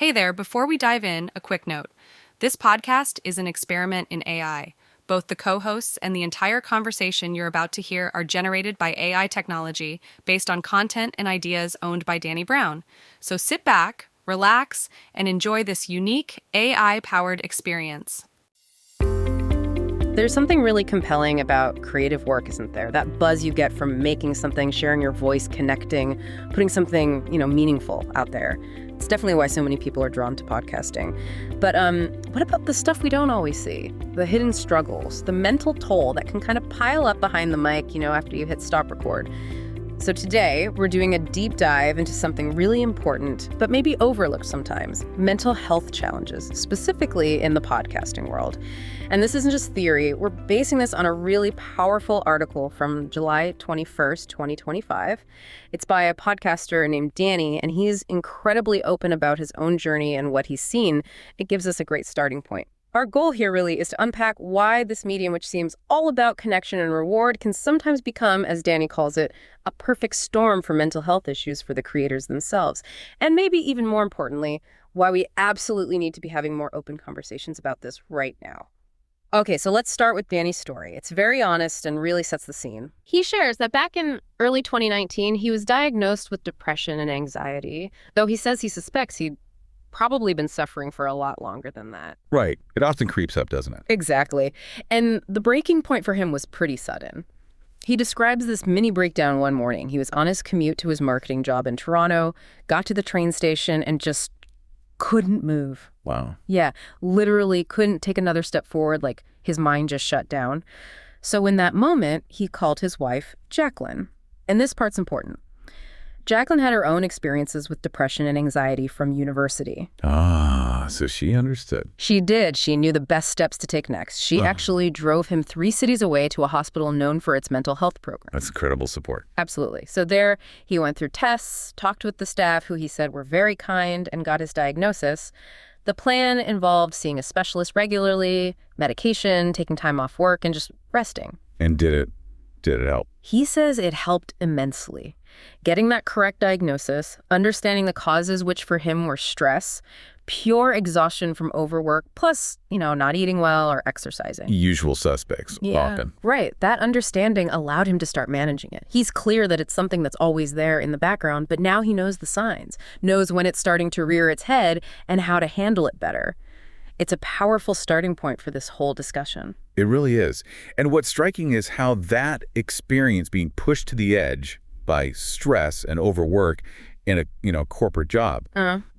Hey there, before we dive in, a quick note. This podcast is an experiment in AI. Both the co-hosts and the entire conversation you're about to hear are generated by AI technology based on content and ideas owned by Danny Brown. So sit back, relax, and enjoy this unique AI-powered experience. There's something really compelling about creative work, isn't there? That buzz you get from making something, sharing your voice, connecting, putting something, meaningful out there. It's definitely why so many people are drawn to podcasting. But what about the stuff we don't always see? The hidden struggles, the mental toll that can kind of pile up behind the mic, after you hit stop record. So today, we're doing a deep dive into something really important, but maybe overlooked sometimes, mental health challenges, specifically in the podcasting world. And this isn't just theory. We're basing this on a really powerful article from July 21st, 2025. It's by a podcaster named Danny, and he's incredibly open about his own journey and what he's seen. It gives us a great starting point. Our goal here really is to unpack why this medium, which seems all about connection and reward, can sometimes become, as Danny calls it, a perfect storm for mental health issues for the creators themselves. And maybe even more importantly, why we absolutely need to be having more open conversations about this right now. Okay, so let's start with Danny's story. It's very honest and really sets the scene. He shares that back in early 2019, he was diagnosed with depression and anxiety, though he says he suspects he'd probably been suffering for a lot longer than that. Right. It often creeps up, doesn't it? Exactly. And the breaking point for him was pretty sudden. He describes this mini breakdown one morning. He was on his commute to his marketing job in Toronto, got to the train station, and just couldn't move. Wow. Yeah, literally couldn't take another step forward, like his mind just shut down. So in that moment, he called his wife, Jacqueline. And this part's important. Jacqueline had her own experiences with depression and anxiety from university. Ah, so she understood. She did. She knew the best steps to take next. She actually drove him 3 cities away to a hospital known for its mental health program. That's incredible support. Absolutely. So there, he went through tests, talked with the staff, who he said were very kind, and got his diagnosis. The plan involved seeing a specialist regularly, medication, taking time off work, and just resting. And did it help? He says it helped immensely. Getting that correct diagnosis, understanding the causes, which for him were stress, pure exhaustion from overwork, plus, not eating well or exercising. Usual suspects, often. Right. That understanding allowed him to start managing it. He's clear that it's something that's always there in the background, but now he knows the signs, knows when it's starting to rear its head and how to handle it better. It's a powerful starting point for this whole discussion. It really is. And what's striking is how that experience being pushed to the edge by stress and overwork in a corporate job,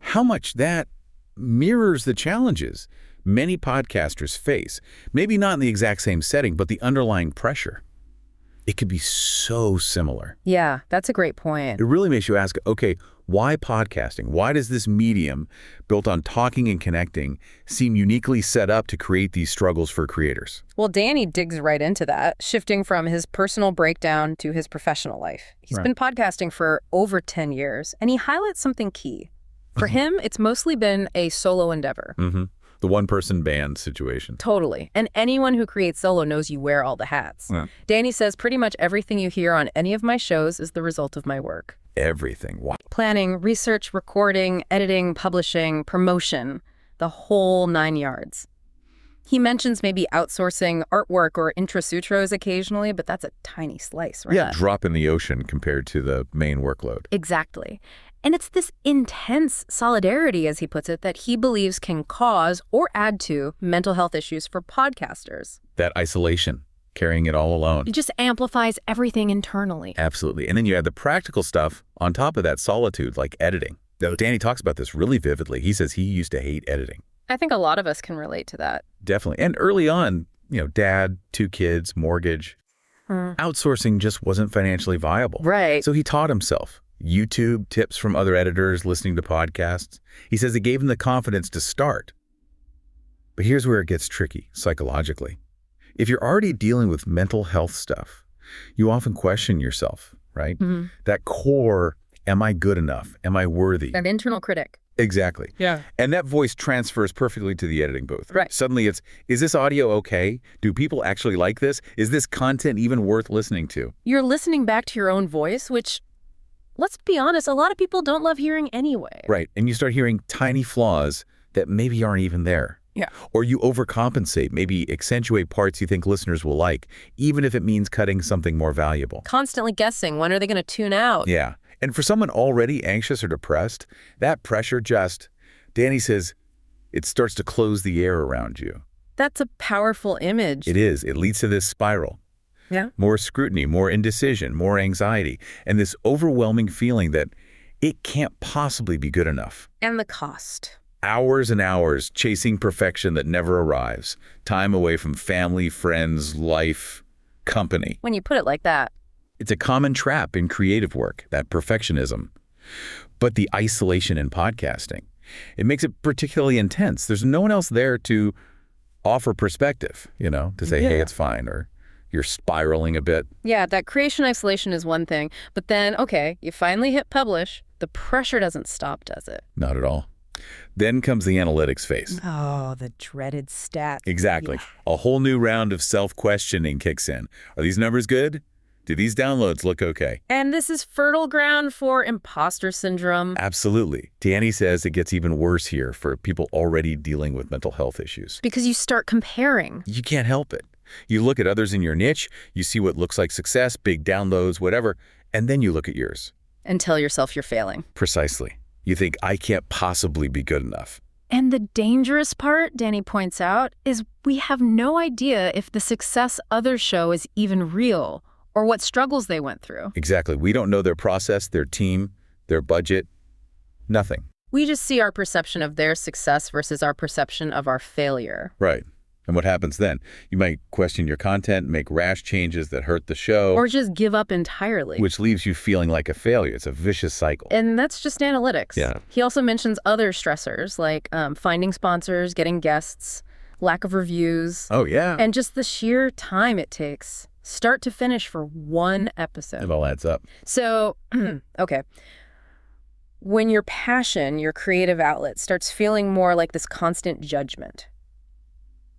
how much that mirrors the challenges many podcasters face. Maybe not in the exact same setting, but the underlying pressure. It could be so similar. Yeah, that's a great point. It really makes you ask, okay, why podcasting? Why does this medium, built on talking and connecting, seem uniquely set up to create these struggles for creators? Well, Danny digs right into that, shifting from his personal breakdown to his professional life. He's been podcasting for over 10 years, and he highlights something key. For him, it's mostly been a solo endeavor. The one-person band situation. Totally. And anyone who creates solo knows you wear all the hats. Yeah. Danny says pretty much everything you hear on any of my shows is the result of my work. Everything. Wow. Planning, research, recording, editing, publishing, promotion, the whole 9 yards. He mentions maybe outsourcing artwork or intro-sutros occasionally, but that's a tiny slice, right? Yeah, drop in the ocean compared to the main workload. Exactly. And it's this intense solidarity, as he puts it, that he believes can cause or add to mental health issues for podcasters. That isolation, carrying it all alone. It just amplifies everything internally. Absolutely. And then you add the practical stuff on top of that solitude, like editing. Danny talks about this really vividly. He says he used to hate editing. I think a lot of us can relate to that. Definitely. And early on, dad, 2 kids, mortgage, outsourcing just wasn't financially viable. Right. So he taught himself. YouTube, tips from other editors, listening to podcasts. He says it gave him the confidence to start. But here's where it gets tricky, psychologically. If you're already dealing with mental health stuff, you often question yourself, right? That core, am I good enough? Am I worthy? That internal critic. Exactly. Yeah. And that voice transfers perfectly to the editing booth. Right. Suddenly it's, is this audio okay? Do people actually like this? Is this content even worth listening to? You're listening back to your own voice, which let's be honest, a lot of people don't love hearing anyway. Right. And you start hearing tiny flaws that maybe aren't even there. Yeah. Or you overcompensate, maybe accentuate parts you think listeners will like, even if it means cutting something more valuable. Constantly guessing, when are they going to tune out? Yeah. And for someone already anxious or depressed, that pressure Danny says, it starts to close the air around you. That's a powerful image. It is. It leads to this spiral. Yeah. More scrutiny, more indecision, more anxiety, and this overwhelming feeling that it can't possibly be good enough. And the cost. Hours and hours chasing perfection that never arrives. Time away from family, friends, life, company. When you put it like that. It's a common trap in creative work, that perfectionism. But the isolation in podcasting, it makes it particularly intense. There's no one else there to offer perspective, to say, hey, it's fine, or you're spiraling a bit. Yeah, that creation isolation is one thing. But then, okay, you finally hit publish. The pressure doesn't stop, does it? Not at all. Then comes the analytics phase. Oh, the dreaded stats. Exactly. Yeah. A whole new round of self-questioning kicks in. Are these numbers good? Do these downloads look okay? And this is fertile ground for imposter syndrome. Absolutely. Danny says it gets even worse here for people already dealing with mental health issues. Because you start comparing. You can't help it. You look at others in your niche, you see what looks like success, big downloads, whatever, and then you look at yours. And tell yourself you're failing. Precisely. You think, I can't possibly be good enough. And the dangerous part, Danny points out, is we have no idea if the success others show is even real or what struggles they went through. Exactly. We don't know their process, their team, their budget, nothing. We just see our perception of their success versus our perception of our failure. Right. And what happens then? You might question your content, make rash changes that hurt the show. Or just give up entirely. Which leaves you feeling like a failure. It's a vicious cycle. And that's just analytics. Yeah. He also mentions other stressors like finding sponsors, getting guests, lack of reviews. Oh, yeah. And just the sheer time it takes, start to finish, for one episode. It all adds up. So, okay. When your passion, your creative outlet, starts feeling more like this constant judgment,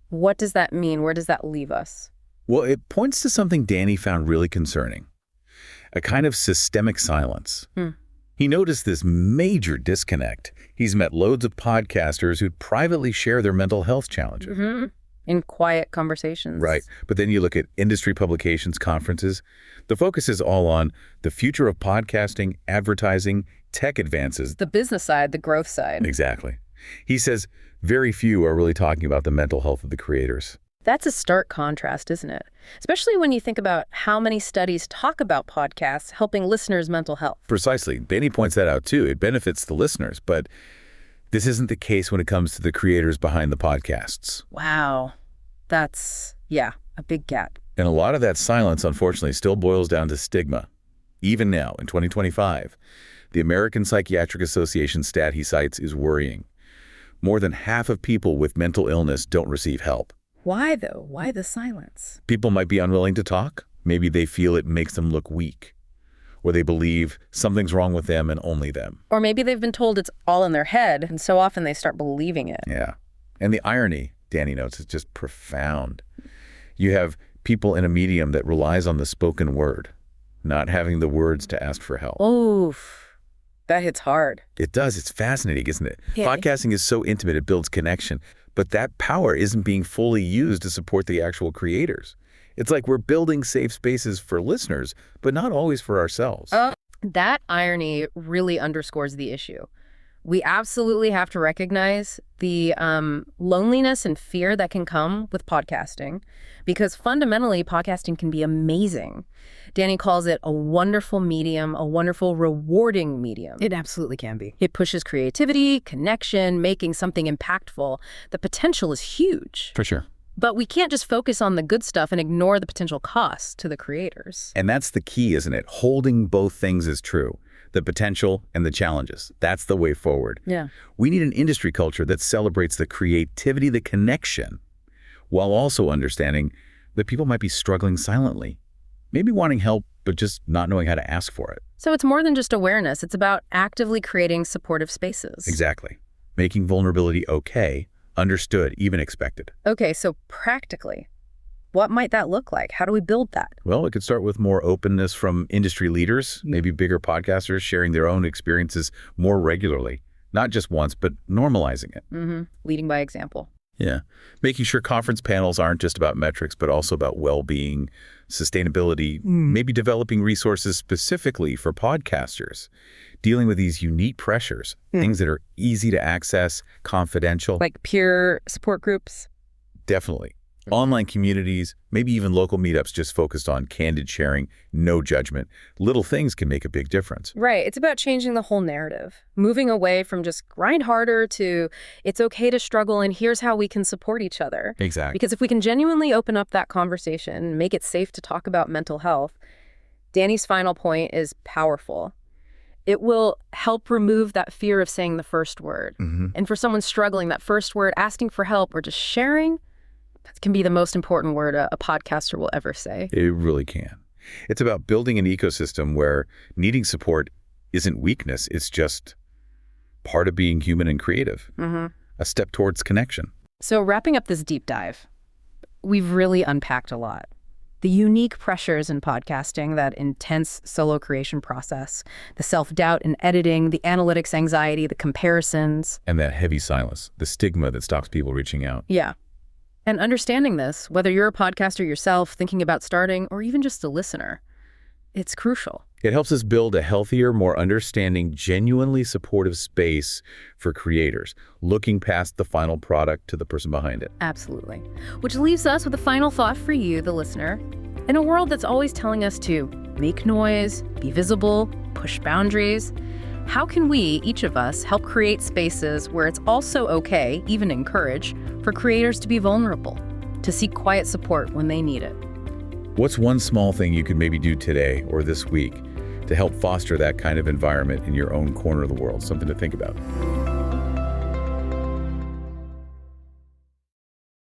what does that mean? Where does that leave us? Well, it points to something Danny found really concerning. A kind of systemic silence. He noticed this major disconnect. He's met loads of podcasters who'd privately share their mental health challenges. In quiet conversations. Right. But then you look at industry publications, conferences. The focus is all on the future of podcasting, advertising, tech advances. The business side, the growth side. Exactly. He says very few are really talking about the mental health of the creators. That's a stark contrast, isn't it? Especially when you think about how many studies talk about podcasts helping listeners' mental health. Precisely. Danny points that out too. It benefits the listeners, but this isn't the case when it comes to the creators behind the podcasts. Wow. That's, a big gap. And a lot of that silence, unfortunately, still boils down to stigma. Even now, in 2025, the American Psychiatric Association stat he cites is worrying. More than half of people with mental illness don't receive help. Why, though? Why the silence? People might be unwilling to talk. Maybe they feel it makes them look weak. Or they believe something's wrong with them and only them. Or maybe they've been told it's all in their head, and so often they start believing it. Yeah. And the irony, Danny notes, is just profound. You have people in a medium that relies on the spoken word, not having the words to ask for help. Oof. That hits hard. It does. It's fascinating, isn't it? Yeah. Podcasting is so intimate, it builds connection. But that power isn't being fully used to support the actual creators. It's like we're building safe spaces for listeners, but not always for ourselves. That irony really underscores the issue. We absolutely have to recognize the loneliness and fear that can come with podcasting, because fundamentally, podcasting can be amazing. Danny calls it a wonderful medium, a wonderful, rewarding medium. It absolutely can be. It pushes creativity, connection, making something impactful. The potential is huge. For sure. But we can't just focus on the good stuff and ignore the potential costs to the creators. And that's the key, isn't it? Holding both things is true. The potential and the challenges. That's the way forward. Yeah. We need an industry culture that celebrates the creativity, the connection, while also understanding that people might be struggling silently, maybe wanting help, but just not knowing how to ask for it. So it's more than just awareness. It's about actively creating supportive spaces. Exactly. Making vulnerability okay, understood, even expected. Okay, so practically, what might that look like? How do we build that? Well, it could start with more openness from industry leaders, maybe bigger podcasters sharing their own experiences more regularly. Not just once, but normalizing it. Leading by example. Yeah. Making sure conference panels aren't just about metrics, but also about well-being, sustainability, maybe developing resources specifically for podcasters, dealing with these unique pressures, things that are easy to access, confidential. Like peer support groups? Definitely. Online communities, maybe even local meetups just focused on candid sharing, no judgment. Little things can make a big difference. Right. It's about changing the whole narrative, moving away from just grind harder to it's okay to struggle and here's how we can support each other. Exactly. Because if we can genuinely open up that conversation, make it safe to talk about mental health, Danny's final point is powerful. It will help remove that fear of saying the first word. And for someone struggling, that first word, asking for help or just sharing, that can be the most important word a podcaster will ever say. It really can. It's about building an ecosystem where needing support isn't weakness. It's just part of being human and creative. A step towards connection. So wrapping up this deep dive, we've really unpacked a lot. The unique pressures in podcasting, that intense solo creation process, the self-doubt in editing, the analytics anxiety, the comparisons. And that heavy silence, the stigma that stops people reaching out. Yeah. And understanding this, whether you're a podcaster yourself, thinking about starting, or even just a listener, it's crucial. It helps us build a healthier, more understanding, genuinely supportive space for creators, looking past the final product to the person behind it. Absolutely. Which leaves us with a final thought for you, the listener. In a world that's always telling us to make noise, be visible, push boundaries, how can we, each of us, help create spaces where it's also okay, even encourage, for creators to be vulnerable, to seek quiet support when they need it? What's one small thing you could maybe do today or this week to help foster that kind of environment in your own corner of the world? Something to think about.